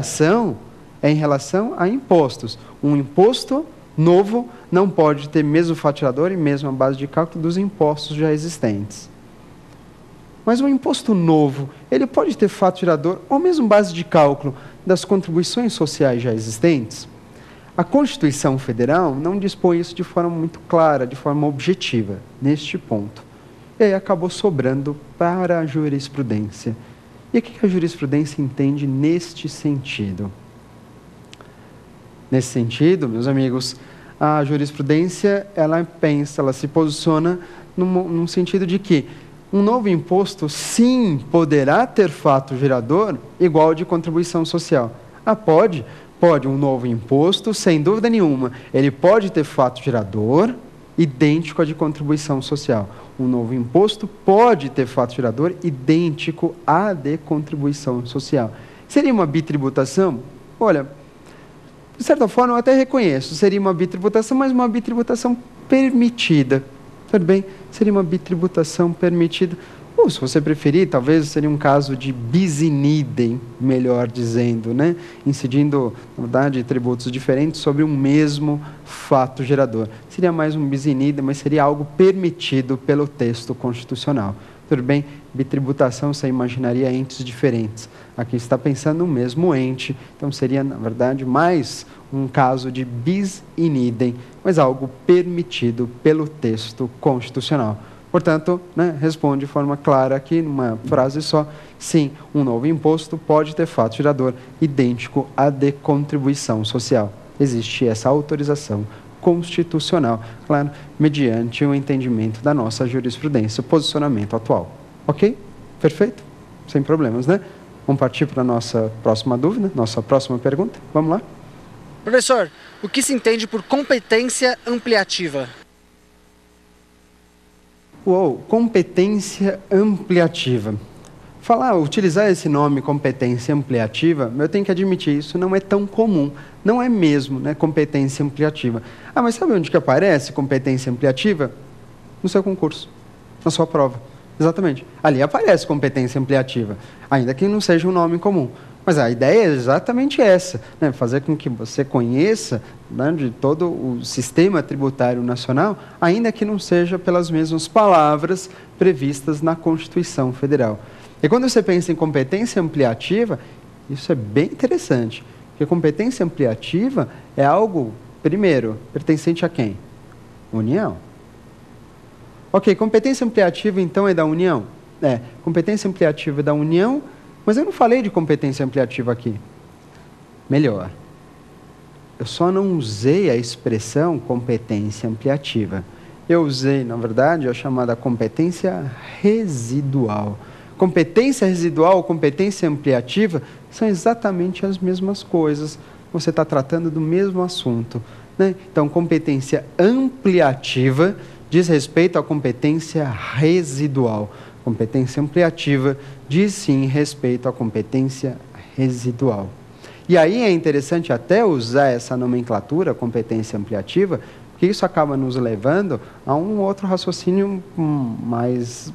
variação é em relação a impostos. Um imposto novo não pode ter mesmo faturador e mesma base de cálculo dos impostos já existentes. Mas um imposto novo, ele pode ter faturador ou mesmo base de cálculo das contribuições sociais já existentes? A Constituição Federal não dispõe isso de forma muito clara, de forma objetiva, neste ponto. E aí acabou sobrando para a jurisprudência. E o que a jurisprudência entende neste sentido? Nesse sentido, meus amigos, a jurisprudência, ela se posiciona num sentido de que um novo imposto, sim, poderá ter fato gerador igual de contribuição social. Pode um novo imposto, sem dúvida nenhuma, ele pode ter fato gerador idêntico a de contribuição social. Um novo imposto pode ter fato gerador idêntico à de contribuição social. Seria uma bitributação? Olha, de certa forma eu até reconheço, seria uma bitributação, mas uma bitributação permitida. Tudo bem? Seria uma bitributação permitida. Ou, se você preferir, talvez seria um caso de bis in idem, melhor dizendo, né? Incidindo, na verdade, tributos diferentes sobre um mesmo fato gerador. Seria mais um bis in idem, mas seria algo permitido pelo texto constitucional. Tudo bem? Bitributação, você imaginaria entes diferentes. Aqui está pensando no mesmo ente, então seria, na verdade, mais um caso de bis in idem, mas algo permitido pelo texto constitucional. Portanto, responde de forma clara aqui, numa frase só, sim, um novo imposto pode ter fato gerador idêntico à de contribuição social. Existe essa autorização constitucional, claro, mediante o entendimento da nossa jurisprudência, o posicionamento atual. Ok? Perfeito? Sem problemas, né? Vamos partir para a nossa próxima dúvida, nossa próxima pergunta? Vamos lá? Professor, o que se entende por competência ampliativa? Competência ampliativa. Utilizar esse nome, competência ampliativa, eu tenho que admitir, isso não é tão comum. Não é mesmo, competência ampliativa. Mas sabe onde que aparece competência ampliativa? No seu concurso, na sua prova. Exatamente. Ali aparece competência ampliativa, ainda que não seja um nome comum. Mas a ideia é exatamente essa, fazer com que você conheça de todo o sistema tributário nacional, ainda que não seja pelas mesmas palavras previstas na Constituição Federal. E quando você pensa em competência ampliativa, isso é bem interessante, porque competência ampliativa é algo, primeiro, pertencente a quem? União. Ok, competência ampliativa então é da União? Competência ampliativa é da União, mas eu não falei de competência ampliativa aqui. Melhor, eu só não usei a expressão competência ampliativa. Eu usei, na verdade, a chamada competência residual. Competência residual ou competência ampliativa são exatamente as mesmas coisas. Você está tratando do mesmo assunto, Então, competência ampliativa diz respeito à competência residual. Competência ampliativa diz sim respeito à competência residual. E aí é interessante até usar essa nomenclatura, competência ampliativa, porque isso acaba nos levando a um outro raciocínio mais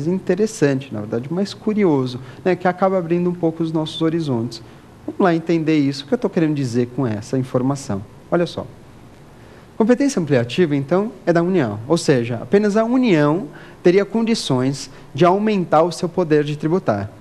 interessante, na verdade, mais curioso, que acaba abrindo um pouco os nossos horizontes. Vamos lá entender isso, o que eu estou querendo dizer com essa informação. Olha só. Competência ampliativa, então, é da União, ou seja, apenas a União teria condições de aumentar o seu poder de tributar.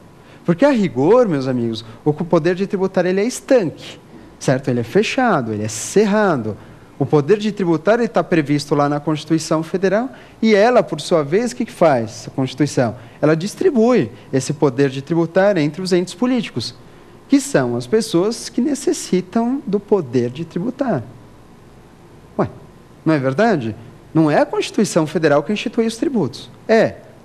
Porque, a rigor, meus amigos, o poder de tributar ele é estanque, certo? Ele é fechado, ele é cerrado. O poder de tributar está previsto lá na Constituição Federal e ela, por sua vez, o que faz, a Constituição? Ela distribui esse poder de tributar entre os entes políticos, que são as pessoas que necessitam do poder de tributar. Não é verdade? Não é a Constituição Federal que institui os tributos.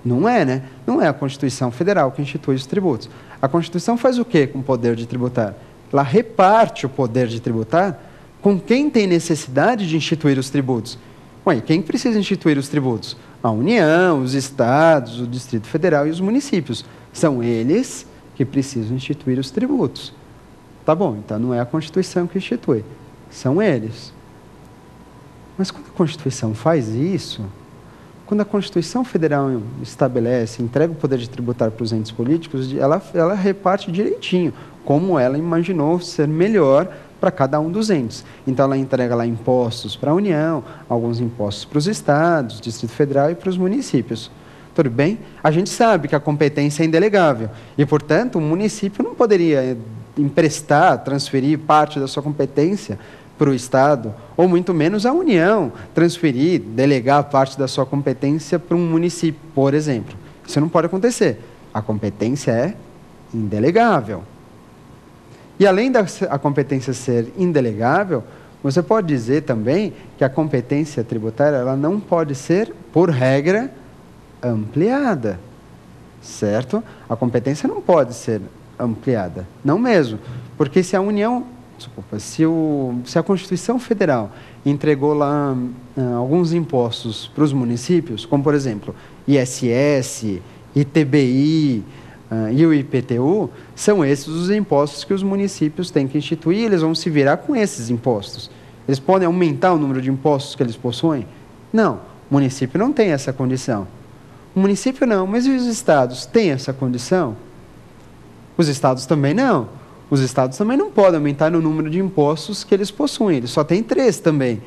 Não é, Não é a Constituição Federal que institui os tributos. A Constituição faz o quê com o poder de tributar? Ela reparte o poder de tributar com quem tem necessidade de instituir os tributos. Quem precisa instituir os tributos? A União, os estados, o Distrito Federal e os municípios. São eles que precisam instituir os tributos. Tá bom, então não é a Constituição que institui. São eles. Mas quando a Constituição faz isso, quando a Constituição Federal estabelece, entrega o poder de tributar para os entes políticos, ela reparte direitinho como ela imaginou ser melhor para cada um dos entes. Então, ela entrega lá impostos para a União, alguns impostos para os estados, Distrito Federal e para os municípios. Tudo bem? A gente sabe que a competência é indelegável e, portanto, o município não poderia emprestar, transferir parte da sua competência para o Estado, ou muito menos a União, transferir, delegar parte da sua competência para um município, por exemplo. Isso não pode acontecer. A competência é indelegável. E além da competência ser indelegável, você pode dizer também que a competência tributária ela não pode ser, por regra, ampliada. Certo? A competência não pode ser ampliada. Não mesmo. Porque se a União, se a Constituição Federal entregou lá alguns impostos para os municípios, como, por exemplo, ISS, ITBI, e o IPTU, são esses os impostos que os municípios têm que instituir e eles vão se virar com esses impostos. Eles podem aumentar o número de impostos que eles possuem? Não, o município não tem essa condição. O município não, mas e os estados têm essa condição? Os estados também não. Os estados também não podem aumentar o número de impostos que eles possuem, eles só têm 3 também.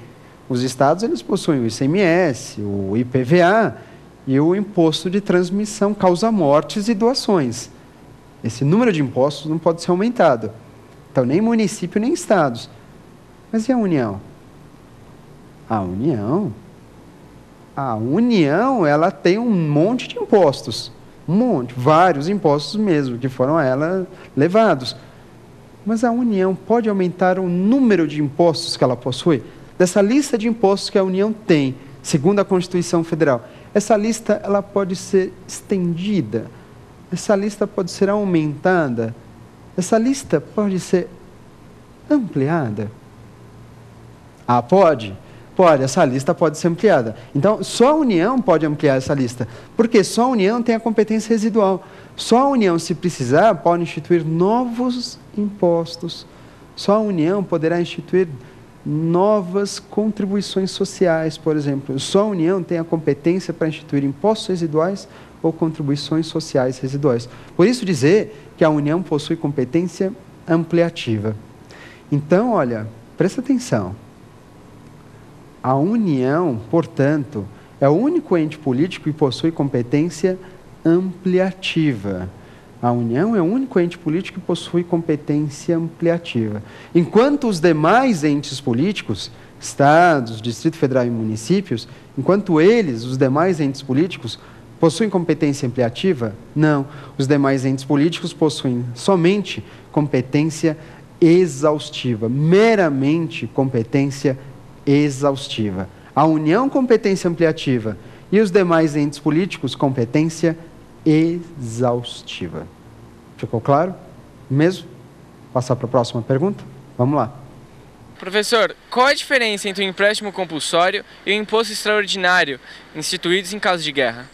Os estados eles possuem o ICMS, o IPVA, e o imposto de transmissão causa-mortes e doações. Esse número de impostos não pode ser aumentado. Então, nem município, nem estados. Mas e a União? A União, ela tem um monte de impostos. Um monte, vários impostos mesmo, que foram a ela levados. Mas a União pode aumentar o número de impostos que ela possui? Dessa lista de impostos que a União tem, segundo a Constituição Federal, essa lista ela pode ser estendida, essa lista pode ser aumentada, essa lista pode ser ampliada. Ah, pode? Pode, essa lista pode ser ampliada. Então, só a União pode ampliar essa lista, porque só a União tem a competência residual. Só a União, se precisar, pode instituir novos impostos. Só a União poderá instituir novas contribuições sociais, por exemplo. Só a União tem a competência para instituir impostos residuais ou contribuições sociais residuais. Por isso dizer que a União possui competência ampliativa. Então, olha, presta atenção. A União, portanto, é o único ente político que possui competência ampliativa. A União é o único ente político que possui competência ampliativa. Enquanto os demais entes políticos, estados, Distrito Federal e municípios, enquanto eles, os demais entes políticos, possuem competência ampliativa? Não. Os demais entes políticos possuem somente competência exaustiva, meramente competência exaustiva. A União, competência ampliativa, e os demais entes políticos, competência exaustiva. Ficou claro? Mesmo? Passar para a próxima pergunta? Vamos lá. Professor, qual a diferença entre o empréstimo compulsório e o imposto extraordinário instituídos em caso de guerra?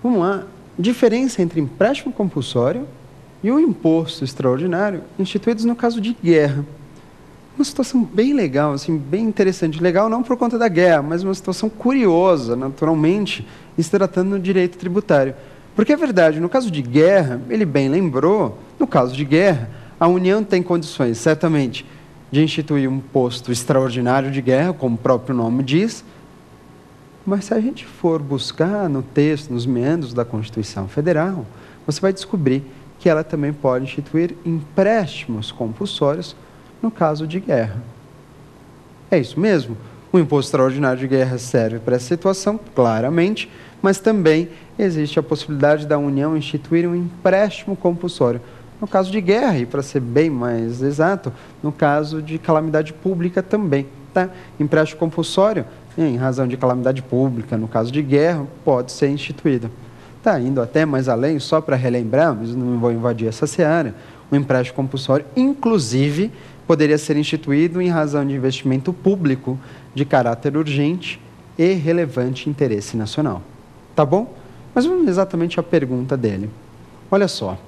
Vamos lá. Diferença entre empréstimo compulsório e o imposto extraordinário instituídos no caso de guerra. Uma situação bem legal, assim, bem interessante. Legal não por conta da guerra, mas uma situação curiosa, naturalmente, em se tratando do direito tributário. Porque é verdade, no caso de guerra, ele bem lembrou, no caso de guerra, a União tem condições, certamente, de instituir um imposto extraordinário de guerra, como o próprio nome diz, mas se a gente for buscar no texto, nos meandros da Constituição Federal, você vai descobrir que ela também pode instituir empréstimos compulsórios no caso de guerra. É isso mesmo. O imposto extraordinário de guerra serve para essa situação, claramente, mas também existe a possibilidade da União instituir um empréstimo compulsório. No caso de guerra, e para ser bem mais exato, no caso de calamidade pública também. Tá? Empréstimo compulsório, em razão de calamidade pública, no caso de guerra, pode ser instituído. Tá, indo até mais além, só para relembrar, mas não vou invadir essa seara, o empréstimo compulsório, inclusive, poderia ser instituído em razão de investimento público de caráter urgente e relevante interesse nacional. Tá bom? Mas vamos exatamente à pergunta dele. Olha só,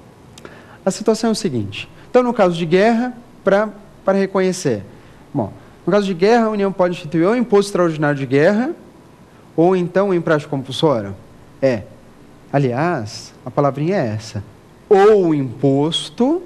a situação é o seguinte. Então, no caso de guerra, para reconhecer. Bom, no caso de guerra, a União pode instituir ou o imposto extraordinário de guerra, ou então o empréstimo compulsório. Aliás, a palavrinha é essa, ou imposto